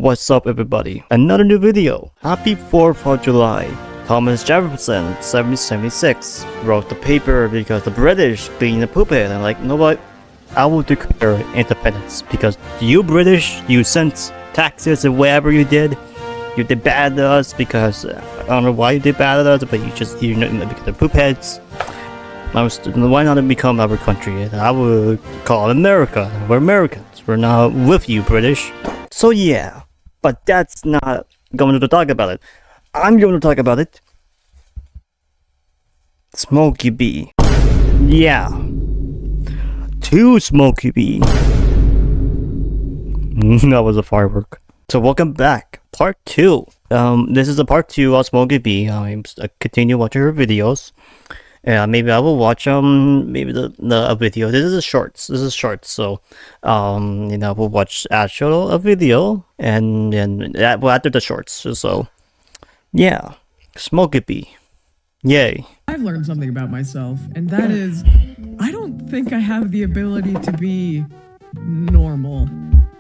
What's up everybody? Another new video. Happy 4th of July. Thomas Jefferson, 1776, wrote the paper because the British being a puppet and like, you know what? I will declare independence because you British, you sent taxes and whatever you did bad to us because I don't know why you did bad to us, but you know, because they're poop heads. Why not become our country? And I would call it America. We're Americans. We're not with you, British. So yeah, but that's not going to talk about it. I'm going to talk about it. Smokey Bee. Yeah. Two Smokey Bee. That was a firework. So welcome back. Part 2. This is the part 2 of Smokey Bee. I continue watching her videos. Maybe I will watch maybe the video. This is shorts. So you know, we'll watch a video and after the shorts. So yeah, Smokey Bee. Yay. I've learned something about myself, and that is I don't think I have the ability to be normal,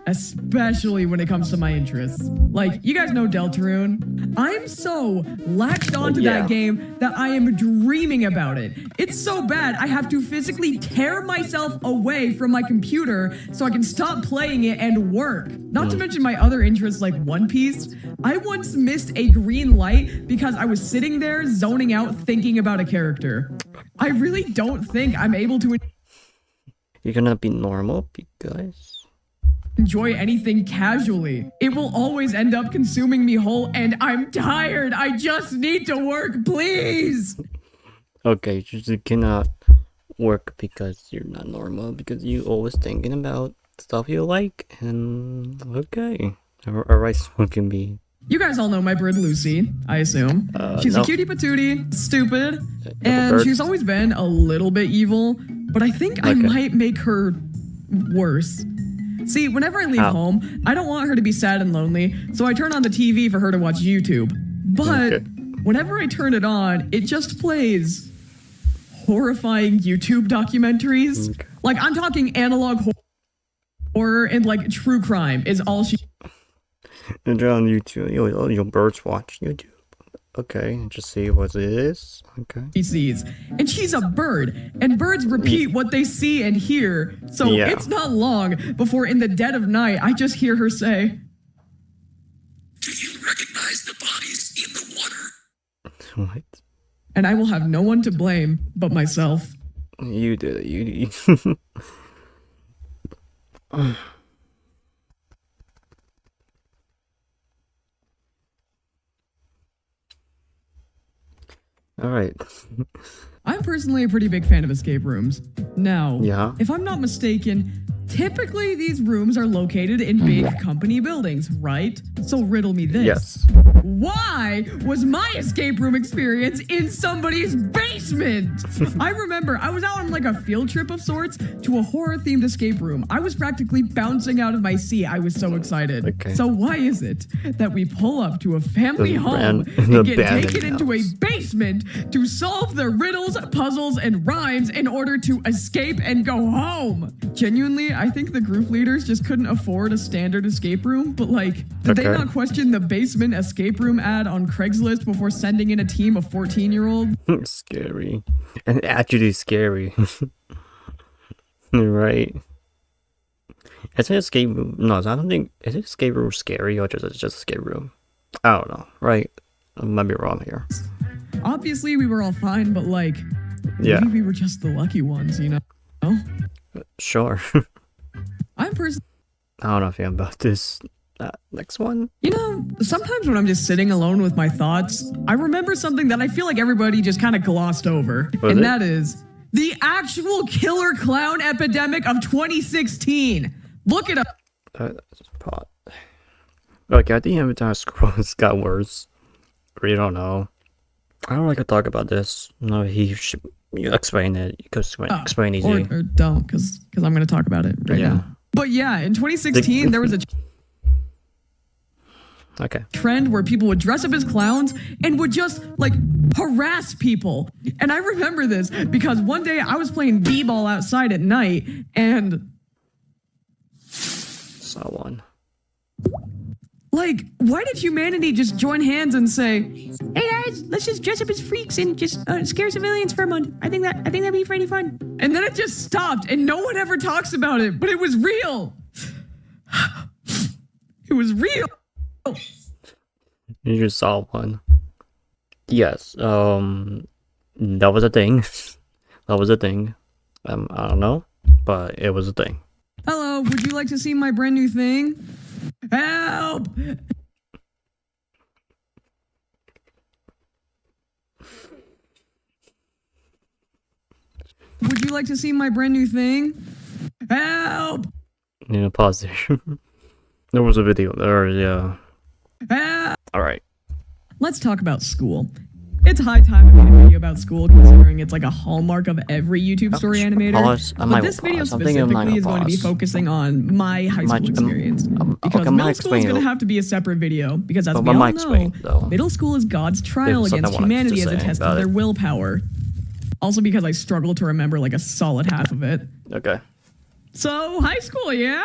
especially when it comes to my interests. Like, you guys know Deltarune? I'm so latched onto that game that I am dreaming about it. It's so bad, I have to physically tear myself away from my computer so I can stop playing it and work. Not to mention my other interests like One Piece. I once missed a green light because I was sitting there zoning out thinking about a character. I really don't think I'm able to You're gonna be normal because enjoy anything casually. It will always end up consuming me whole, and I'm tired. I just need to work, please. okay, you just cannot work because you're not normal, because you always thinking about stuff you like, and okay. Alright, Smokey Bee. You guys all know my bird Lucy, I assume. She's a cutie patootie, stupid, and she's always been a little bit evil, but I think I might make her worse. See, whenever I leave home, I don't want her to be sad and lonely, so I turn on the TV for her to watch YouTube. But whenever I turn it on, it just plays horrifying YouTube documentaries. Like, I'm talking analog horror and like true crime is all she... And on YouTube, your birds watch YouTube. Okay, just see what it is. Okay. She sees, and she's a bird, and birds repeat what they see and hear. So it's not long before, in the dead of night, I just hear her say, "Do you recognize the bodies in the water?" What? And I will have no one to blame but myself. You did it. You. Alright. I'm personally a pretty big fan of escape rooms. Now, if I'm not mistaken, typically these rooms are located in big company buildings, right? So riddle me this. Yes. Why was my escape room experience in somebody's basement? I remember I was out on like a field trip of sorts to a horror-themed escape room. I was practically bouncing out of my seat. I was so excited. Okay. So why is it that we pull up to a family home and get taken into a basement to solve their riddles, puzzles, and rhymes in order to escape and go home? Genuinely, I think the group leaders just couldn't afford a standard escape room, but like, did they not question the basement escape room ad on Craigslist before sending in a team of 14-year-olds? Scary. And actually scary. Right. Is it escape room? No, I don't think, is it escape room scary or just escape room? I don't know, right? I might be wrong here. Obviously, we were all fine, but like, maybe we were just the lucky ones, you know? Sure. I'm personally... I don't know if I'm about this. Next one? You know, sometimes when I'm just sitting alone with my thoughts, I remember something that I feel like everybody just kind of glossed over. That is the actual killer clown epidemic of 2016. Look it up. Okay, I think every time I scroll, it's got worse. We don't know. I don't like to talk about this. No, you explain it. You could explain easy. Or don't, because I'm going to talk about it right now. But yeah, in 2016, there was a trend where people would dress up as clowns and would just like harass people. And I remember this because one day I was playing b-ball outside at night and saw one. Like, why did humanity just join hands and say, "Hey guys, let's just dress up as freaks and just scare civilians for a month. I think that'd be pretty fun." And then it just stopped, and no one ever talks about it. But it was real. It was real. You just saw one. Yes. That was a thing. That was a thing. I don't know, but it was a thing. Hello, would you like to see my brand new thing? Help! Would you like to see my brand new thing? Help! Yeah, pause there. There was a video there, yeah. Help! Alright. Let's talk about school. It's high time I made a video about school, considering it's like a hallmark of every YouTube story animator. But this video specifically is going to be focusing on my high school experience. Because middle school is going to have to be a separate video, because as we all know, middle school is God's trial against humanity as a test of their willpower. Also because I struggle to remember like a solid half of it. Okay. So, high school, yeah?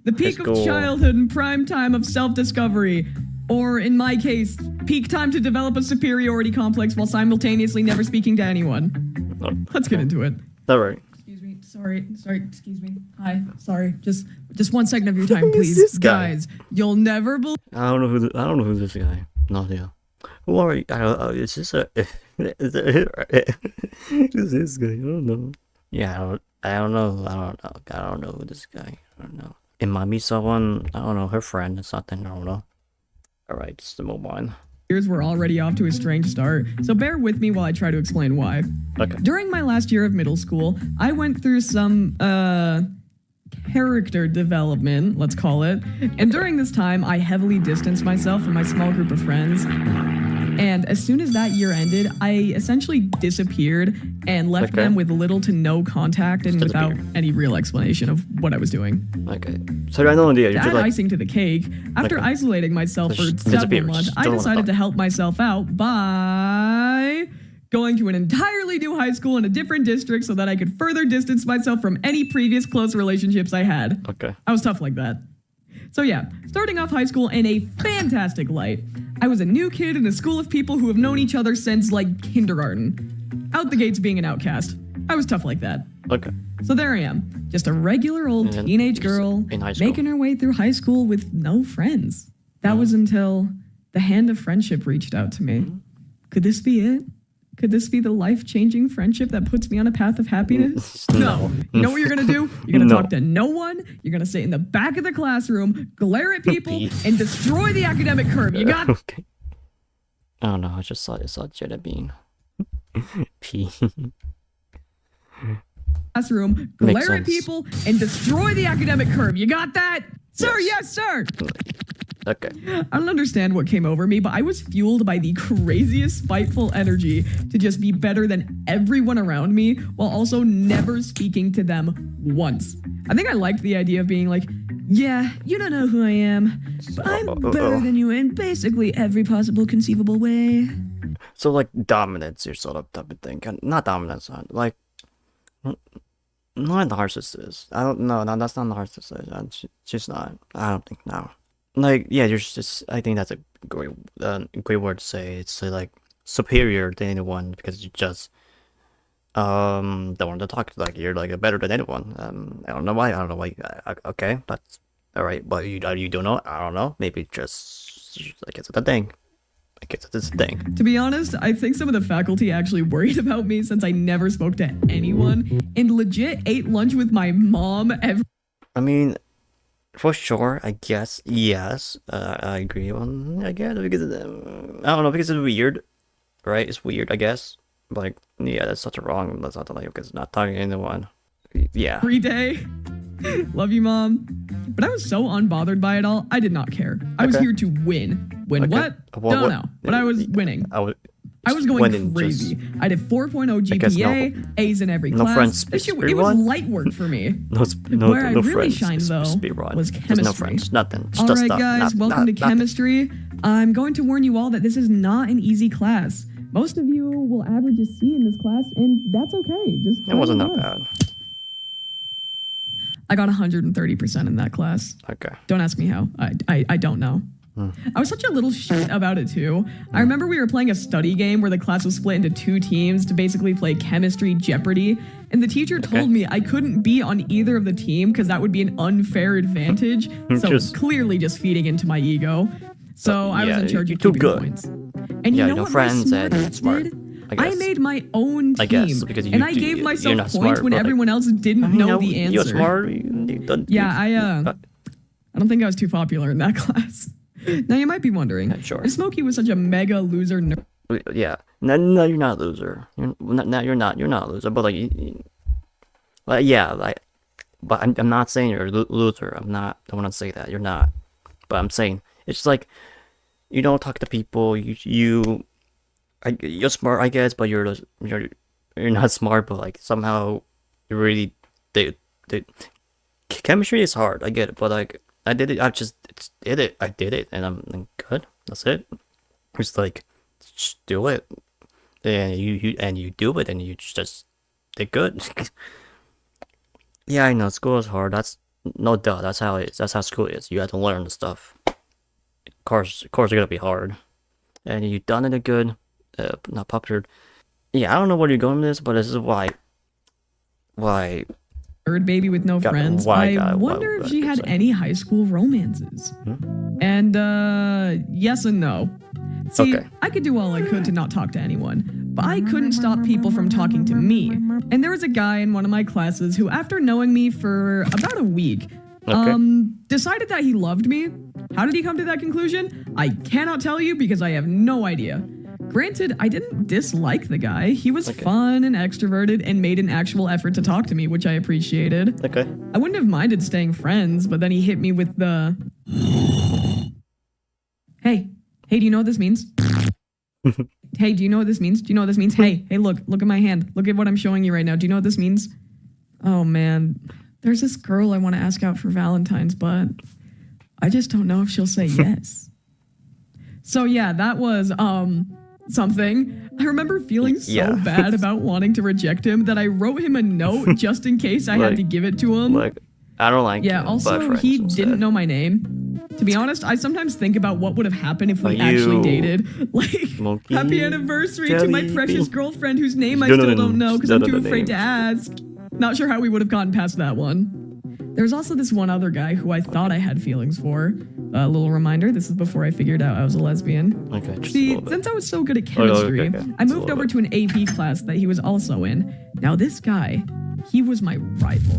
The peak of childhood and prime time of self-discovery. Or, in my case, peak time to develop a superiority complex while simultaneously never speaking to anyone. Let's get into it. Alright. Excuse me. Sorry, excuse me. Hi. Sorry. Just 1 second of your time, please. Guys, you'll never believe. I don't know who this guy. No idea. Who are you? Is this a is this guy? I don't know. Yeah, I don't know. I don't know who this guy. I don't know. It might be someone, I don't know, her friend or something, I don't know. Alright, just move on. Years were already off to a strange start, so bear with me while I try to explain why. Okay. During my last year of middle school, I went through some, character development, let's call it. And during this time, I heavily distanced myself from my small group of friends. And as soon as that year ended, I essentially disappeared and left them with little to no contact and without any real explanation of what I I Okay. So I know idea. To add icing to the cake, after isolating myself for several months, I decided to help myself out by going to an entirely new high school in a different district so that I could further distance myself from any previous close relationships I had. Okay. I was tough like that. So yeah, starting off high school in a fantastic light. I was a new kid in a school of people who have known each other since, like, kindergarten. Out the gates being an outcast. I was tough like that. Okay. So there I am, just a regular old teenage girl making her way through high school with no friends. That was until the hand of friendship reached out to me. Could this be it? Could this be the life-changing friendship that puts me on a path of happiness? No. You know what you're going to do? You're going to talk to no one. You're going to sit in the back of the classroom, glare at people, and destroy the academic curve. You got it? Okay. I don't know. I just saw Jetta Bean. P. Classroom, glare at people, and destroy the academic curve. You got that? Sir, yes, sir. Okay. I don't understand what came over me, but I was fueled by the craziest spiteful energy to just be better than everyone around me while also never speaking to them once. I think I liked the idea of being like, yeah, you don't know who I am, but I'm better than you in basically every possible conceivable way. So like dominance or sort of type of thing. Not dominance, like not narcissist. I don't know. No, that's not narcissist. She's not. I don't think no. Like, yeah, you're just, I think that's a great word to say. It's like superior to anyone because you just don't want to talk like you're like better than anyone. I don't know why. Okay, that's all right. But you don't know. I don't know. Maybe just I guess it's a thing. I guess it's a thing. To be honest, I think some of the faculty actually worried about me since I never spoke to anyone and legit ate lunch with my mom every. I mean. For sure, I guess, yes, I agree on, I guess, because, I don't know, because it's weird, right, it's weird, I guess, like, yeah, that's such a wrong, that's not like, because not talking to anyone, yeah. Every day, love you, mom, but I was so unbothered by it all, I did not care, I was here to win, what? Don't know, but I was winning. I was going crazy. I did 4.0 GPA, A's in every class. It was light work for me. Where I really shined, though, was chemistry. No friends, nothing. All right, guys, welcome to chemistry. I'm going to warn you all that this is not an easy class. Most of you will average a C in this class, and that's okay. Just it wasn't that bad. I got 130% in that class. Okay. Don't ask me how. I don't know. I was such a little shit about it too. I remember we were playing a study game where the class was split into 2 teams to basically play chemistry Jeopardy, and the teacher told me I couldn't be on either of the team because that would be an unfair advantage. So clearly just feeding into my ego. So I was in charge of keeping points. And you know what friends my and smart. did? I made my own team, I guess, because and I gave myself points when everyone else didn't know the answer. You're smart. I don't think I was too popular in that class. Now you might be wondering, if Smokey was such a mega loser nerd. Yeah, no, you're not a loser. You're not a loser. But but I'm not saying you're a loser. I don't want to say that you're not. But I'm saying it's like you don't talk to people. You're smart, I guess, but you're not smart. But like somehow you really chemistry is hard. I get it, but like. I did it. I did it, and I'm good. That's it. It's like, just do it, and you do it, and you just did good. Yeah, I know school is hard. That's no doubt. That's how it is. That's how school is. You have to learn the stuff. Course are gonna be hard, and you done it good. Not popular. Yeah, I don't know where you're going with this, but this is why. Third baby with no friends. I wonder if she had any high school romances. And yes and no. See, I could do all I could to not talk to anyone, but I couldn't stop people from talking to me. And there was a guy in one of my classes who, after knowing me for about a week, decided that he loved me. How did he come to that conclusion? I cannot tell you because I have no idea. Granted, I didn't dislike the guy. He was fun and extroverted and made an actual effort to talk to me, which I appreciated. I wouldn't have minded staying friends, but then he hit me with the... Hey, do you know what this means? Hey, do you know what this means? Do you know what this means? Hey, look at my hand. Look at what I'm showing you right now. Do you know what this means? Oh man, there's this girl I want to ask out for Valentine's, but I just don't know if she'll say yes. So yeah, that was, something. I remember feeling so bad about wanting to reject him that I wrote him a note just in case I had to give it to him. Like, I don't like him, also, he didn't know my name. To be honest, I sometimes think about what would have happened if we actually dated. Like, happy anniversary to my precious girlfriend whose name I still don't know because I'm too afraid to ask. Not sure how we would have gotten past that one. There's also this one other guy who I thought I had feelings for. A little reminder, this is before I figured out I was a lesbian. See, since I was so good at chemistry, I moved over to an AP class that he was also in. Now this guy, he was my rival.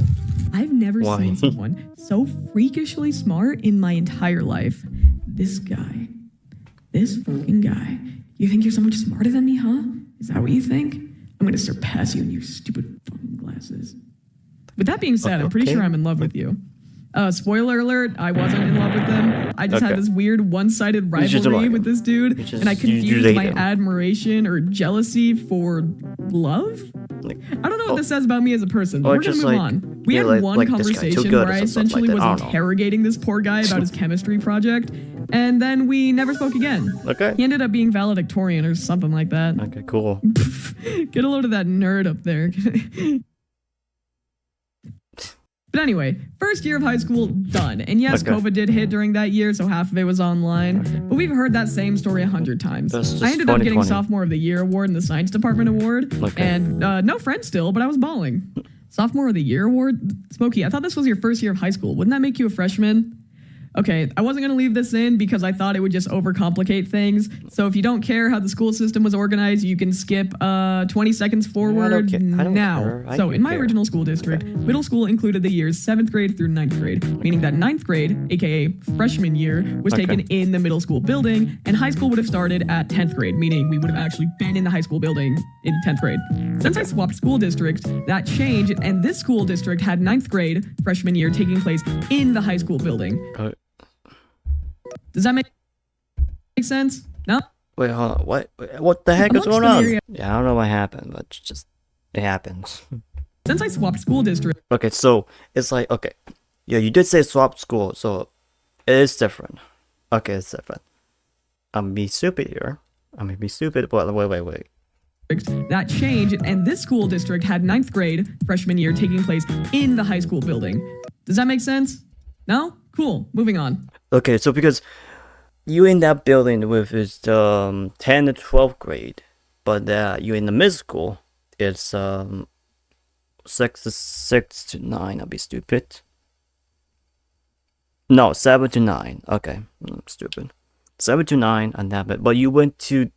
I've never seen someone so freakishly smart in my entire life. This fucking guy. You think you're so much smarter than me, huh? Is that what you think? I'm gonna surpass you in your stupid fucking glasses. With that being said, I'm pretty sure I'm in love with you. Spoiler alert, I wasn't in love with him. I just had this weird one-sided rivalry with this dude, and I confused my admiration or jealousy for love? I don't know what this says about me as a person, but we're gonna move on. We had one conversation where I essentially was interrogating this poor guy about his chemistry project, and then we never spoke again. He ended up being valedictorian or something like that. Okay, cool. Get a load of that nerd up there. But anyway, first year of high school, done. And yes, COVID did hit during that year, so half of it was online. But we've heard that same story 100 times. I ended up getting Sophomore of the Year award and the Science Department award. And no friends still, but I was bawling. Sophomore of the Year award? Smokey, I thought this was your first year of high school. Wouldn't that make you a freshman? Okay, I wasn't going to leave this in because I thought it would just overcomplicate things. So if you don't care how the school system was organized, you can skip 20 seconds forward now. So in my original school district, middle school included the years 7th grade through 9th grade, meaning that 9th grade, aka freshman year, was taken in the middle school building, and high school would have started at 10th grade, meaning we would have actually been in the high school building in 10th grade. Since I swapped school districts, that changed, and this school district had 9th grade freshman year taking place in the high school building. Does that make sense? No? Wait, hold on. What the heck is going on? Yeah, I don't know what happened, but it happens. Since I swapped school district. Okay, so it's like, yeah, you did say swap school, so it is different. Okay, it's different. I'm gonna be stupid here. But wait. That changed, and this school district had 9th grade freshman year taking place in the high school building. Does that make sense? No? Cool. Moving on. Okay, so because you in that building with is 10 to 12th grade, but you in the middle school, it's 6 to 9. I'll be stupid. No, 7 to 9. Okay, I'm stupid. 7 to 9 and that, but you went to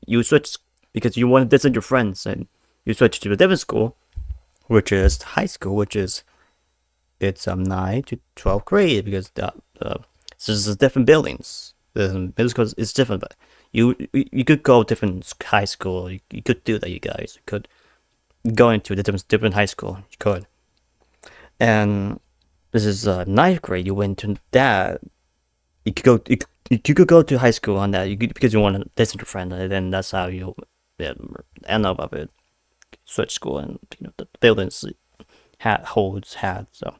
you switched because you wanted to visit your friends, and you switched to a different school, which is high school, which is it's 9 to 12th grade because this is different buildings. The middle school is different, but you could go different high school. You could do that, you guys. You could go into the different high school. You could, and this is 9th grade. You went to that. You could go. You could go to high school on that. Because you want to listen to friends, and then that's how you end up of it. Switch school, and the buildings holds had so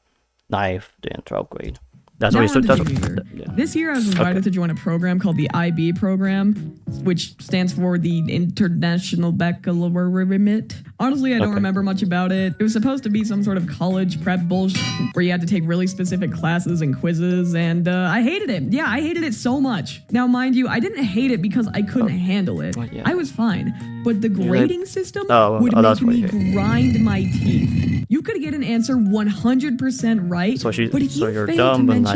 9th and 12th grade. That's what This year I was invited to join a program called the IB program, which stands for the International Baccalaureate. Honestly, I don't remember much about it. It was supposed to be some sort of college prep bullshit where you had to take really specific classes and quizzes, and I hated it. Yeah, I hated it so much. Now, mind you, I didn't hate it because I couldn't handle it. I was fine, but the grading system would make me grind my teeth. You could get an answer 100% right, but if you failed to mention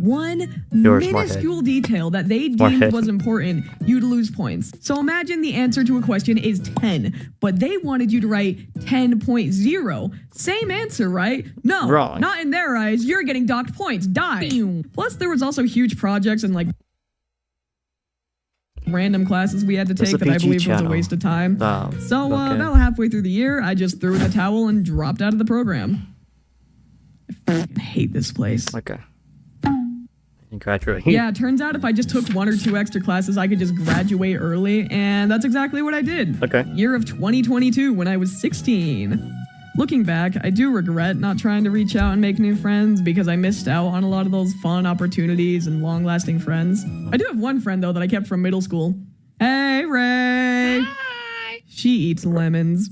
one minuscule detail that they deemed was important, you'd lose points. So imagine the answer to a question is 10, but they wanted you to write 10.0. Same answer, right? No, wrong. Not in their eyes. You're getting docked points. Die. Plus, there was also huge projects and like random classes we had to take that I believe was a waste of time. So about halfway through the year, I just threw in the towel and dropped out of the program. I fucking hate this place. Okay. Graduate. Yeah, it turns out if I just took 1 or 2 extra classes, I could just graduate early, and that's exactly what I did. Okay. Year of 2022 when I was 16. Looking back, I do regret not trying to reach out and make new friends because I missed out on a lot of those fun opportunities and long-lasting friends. I do have one friend, though, that I kept from middle school. Hey, Ray! Hi! She eats lemons.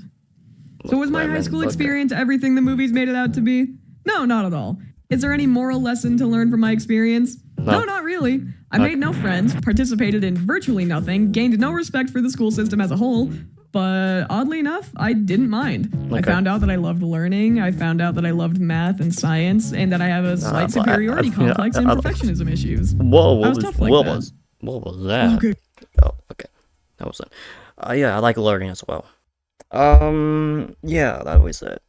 So was my high school experience everything the movies made it out to be? No, not at all. Is there any moral lesson to learn from my experience? No, not really. I made no friends, participated in virtually nothing, gained no respect for the school system as a whole, but oddly enough, I didn't mind. I found out that I loved learning, I found out that I loved math and science, and that I have a slight superiority complex and perfectionism issues. Whoa, what was that? Okay. Oh, okay. That was it. Yeah, I like learning as well. Yeah, that was it.